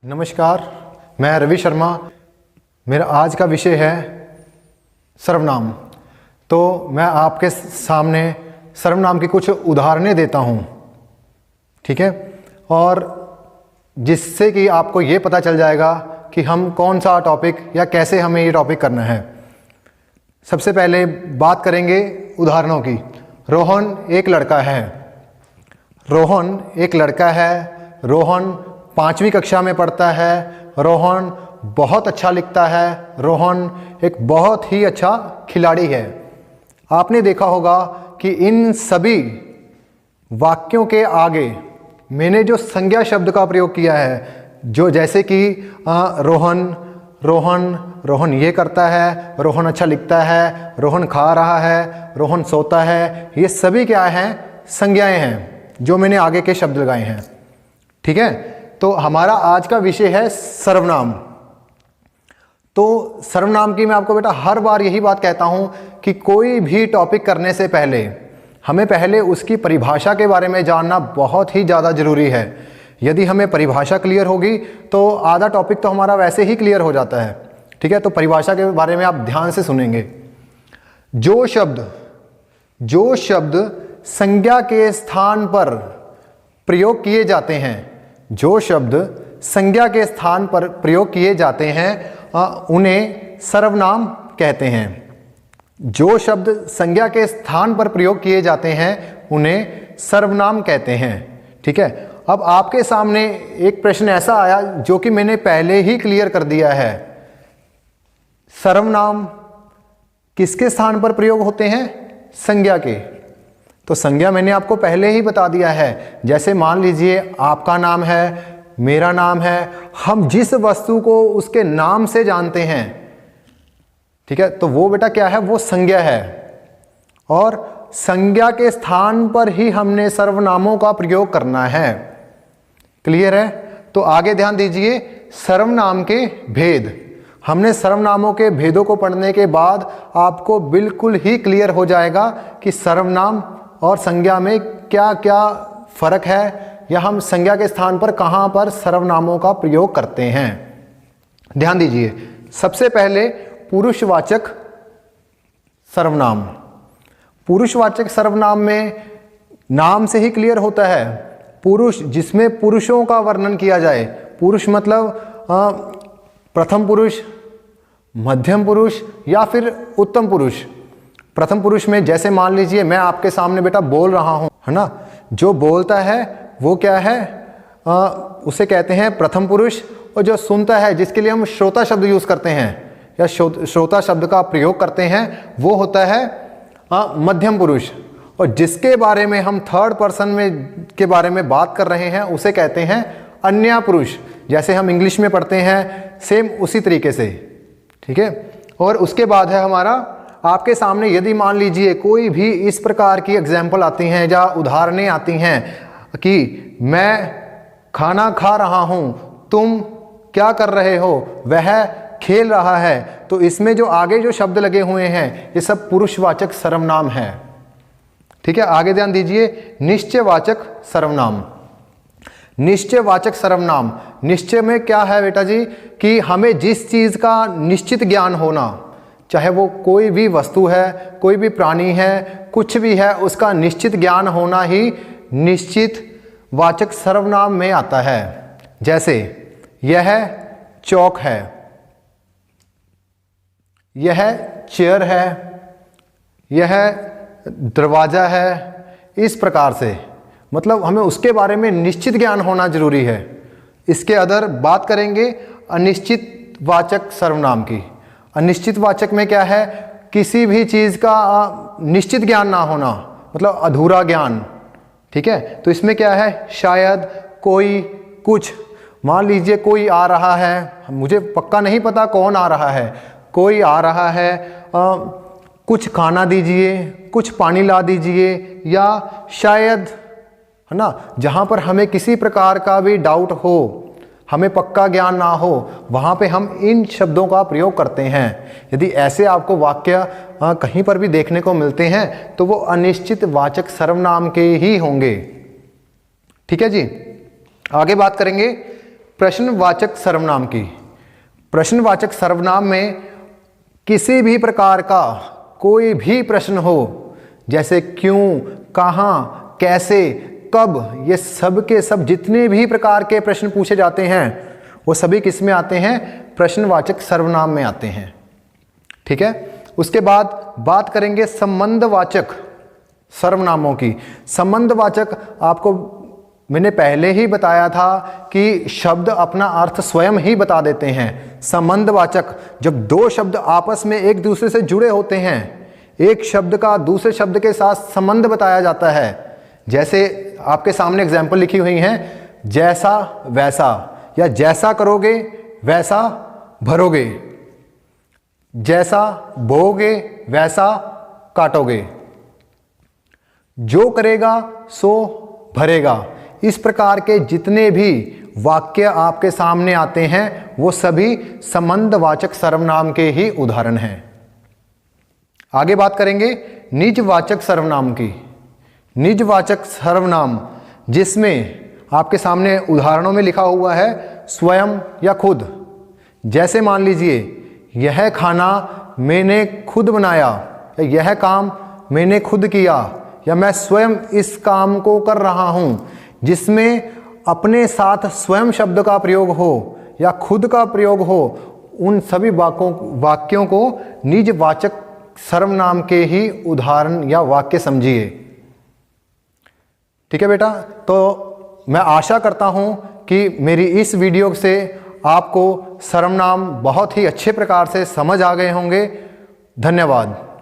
नमस्कार, मैं रवि शर्मा। मेरा आज का विषय है सर्वनाम। तो मैं आपके सामने सर्वनाम की कुछ उदाहरणें देता हूँ, ठीक है, और जिससे कि आपको ये पता चल जाएगा कि हम कौन सा टॉपिक या कैसे हमें ये टॉपिक करना है। सबसे पहले बात करेंगे उदाहरणों की। रोहन एक लड़का है। रोहन एक लड़का है। रोहन 5वीं कक्षा में पढ़ता है। रोहन बहुत अच्छा लिखता है। रोहन एक बहुत ही अच्छा खिलाड़ी है। आपने देखा होगा कि इन सभी वाक्यों के आगे मैंने जो संज्ञा शब्द का प्रयोग किया है, जो जैसे कि रोहन रोहन रोहन ये करता है, रोहन अच्छा लिखता है, रोहन खा रहा है, रोहन सोता है, ये सभी क्या हैं? संज्ञाएं हैं जो मैंने आगे के शब्द लगाए हैं, ठीक है। तो हमारा आज का विषय है सर्वनाम। तो सर्वनाम की मैं आपको बेटा हर बार यही बात कहता हूं कि कोई भी टॉपिक करने से पहले हमें पहले उसकी परिभाषा के बारे में जानना बहुत ही ज़्यादा ज़रूरी है। यदि हमें परिभाषा क्लियर होगी तो आधा टॉपिक तो हमारा वैसे ही क्लियर हो जाता है, ठीक है। तो परिभाषा के बारे में आप ध्यान से सुनेंगे। जो शब्द संज्ञा के स्थान पर प्रयोग किए जाते हैं, जो शब्द संज्ञा के स्थान पर प्रयोग किए जाते हैं उन्हें सर्वनाम कहते हैं। जो शब्द संज्ञा के स्थान पर प्रयोग किए जाते हैं उन्हें सर्वनाम कहते हैं, ठीक है। अब आपके सामने एक प्रश्न ऐसा आया जो कि मैंने पहले ही क्लियर कर दिया है। सर्वनाम किसके स्थान पर प्रयोग होते हैं? संज्ञा के। तो संज्ञा मैंने आपको पहले ही बता दिया है। जैसे मान लीजिए आपका नाम है, मेरा नाम है, हम जिस वस्तु को उसके नाम से जानते हैं, ठीक है, तो वो बेटा क्या है? वो संज्ञा है। और संज्ञा के स्थान पर ही हमने सर्वनामों का प्रयोग करना है। क्लियर है? तो आगे ध्यान दीजिए। सर्वनाम के भेद। हमने सर्वनामों के भेदों को पढ़ने के बाद आपको बिल्कुल ही क्लियर हो जाएगा कि सर्वनाम और संज्ञा में क्या क्या फर्क है, या हम संज्ञा के स्थान पर कहां पर सर्वनामों का प्रयोग करते हैं। ध्यान दीजिए। सबसे पहले पुरुषवाचक सर्वनाम। पुरुषवाचक सर्वनाम में नाम से ही क्लियर होता है। पुरुष, जिसमें पुरुषों का वर्णन किया जाए। पुरुष मतलब प्रथम पुरुष, मध्यम पुरुष या फिर उत्तम पुरुष। प्रथम पुरुष में जैसे मान लीजिए मैं आपके सामने बेटा बोल रहा हूं, है ना, जो बोलता है वो क्या है? उसे कहते हैं प्रथम पुरुष। और जो सुनता है, जिसके लिए हम श्रोता शब्द यूज करते हैं या श्रोता शब्द का प्रयोग करते हैं, वो होता है मध्यम पुरुष। और जिसके बारे में हम थर्ड पर्सन में के बारे में बात कर रहे हैं उसे कहते हैं अन्य पुरुष। जैसे हम इंग्लिश में पढ़ते हैं सेम उसी तरीके से, ठीक है। और उसके बाद है हमारा, आपके सामने यदि मान लीजिए कोई भी इस प्रकार की एग्जाम्पल आती हैं या उदाहरणें आती हैं कि मैं खाना खा रहा हूं, तुम क्या कर रहे हो, वह खेल रहा है, तो इसमें जो आगे जो शब्द लगे हुए हैं ये सब पुरुषवाचक सर्वनाम है, ठीक है। आगे ध्यान दीजिए। निश्चयवाचक सर्वनाम। निश्चयवाचक सर्वनाम, निश्चय में क्या है बेटा जी कि हमें जिस चीज का निश्चित ज्ञान होना, चाहे वो कोई भी वस्तु है, कोई भी प्राणी है, कुछ भी है, उसका निश्चित ज्ञान होना ही निश्चित वाचक सर्वनाम में आता है। जैसे यह चौक है, यह चेयर है, यह दरवाजा है। इस प्रकार से मतलब हमें उसके बारे में निश्चित ज्ञान होना जरूरी है। इसके अदर बात करेंगे अनिश्चित वाचक सर्वनाम की। अनिश्चित वाचक में क्या है? किसी भी चीज का निश्चित ज्ञान ना होना, मतलब अधूरा ज्ञान, ठीक है। तो इसमें क्या है? शायद, कोई, कुछ। मान लीजिए कोई आ रहा है, मुझे पक्का नहीं पता कौन आ रहा है, कोई आ रहा है, कुछ खाना दीजिए, कुछ पानी ला दीजिए, या शायद, है ना। जहां पर हमें किसी प्रकार का भी डाउट हो, हमें पक्का ज्ञान ना हो, वहां पे हम इन शब्दों का प्रयोग करते हैं। यदि ऐसे आपको वाक्य कहीं पर भी देखने को मिलते हैं तो वो अनिश्चित वाचक सर्वनाम के ही होंगे, ठीक है जी। आगे बात करेंगे प्रश्नवाचक सर्वनाम की। प्रश्नवाचक सर्वनाम में किसी भी प्रकार का कोई भी प्रश्न हो, जैसे क्यों, कहाँ, कैसे, कब, ये सब के सब जितने भी प्रकार के प्रश्न पूछे जाते हैं वो सभी किस में आते हैं? प्रश्नवाचक सर्वनाम में आते हैं। ठीक है, उसके बाद बात करेंगे संबंधवाचक सर्वनामों की। संबंधवाचक आपको मैंने पहले ही बताया था कि शब्द अपना अर्थ स्वयं ही बता देते हैं। संबंधवाचक, जब दो शब्द आपस में एक दूसरे से जुड़े होते हैं, एक शब्द का दूसरे शब्द के साथ संबंध बताया जाता है। जैसे आपके सामने एग्जाम्पल लिखी हुई हैं, जैसा वैसा, या जैसा करोगे वैसा भरोगे, जैसा बोओगे वैसा काटोगे, जो करेगा सो भरेगा। इस प्रकार के जितने भी वाक्य आपके सामने आते हैं वो सभी संबंधवाचक सर्वनाम के ही उदाहरण हैं। आगे बात करेंगे निजवाचक सर्वनाम की। निजवाचक सर्वनाम जिसमें आपके सामने उदाहरणों में लिखा हुआ है स्वयं या खुद। जैसे मान लीजिए, यह खाना मैंने खुद बनाया, या यह काम मैंने खुद किया, या मैं स्वयं इस काम को कर रहा हूँ। जिसमें अपने साथ स्वयं शब्द का प्रयोग हो या खुद का प्रयोग हो, उन सभी वाक्यों को निजवाचक सर्वनाम के ही उदाहरण या वाक्य समझिए। ठीक है बेटा, तो मैं आशा करता हूँ कि मेरी इस वीडियो से आपको सर्वनाम बहुत ही अच्छे प्रकार से समझ आ गए होंगे। धन्यवाद।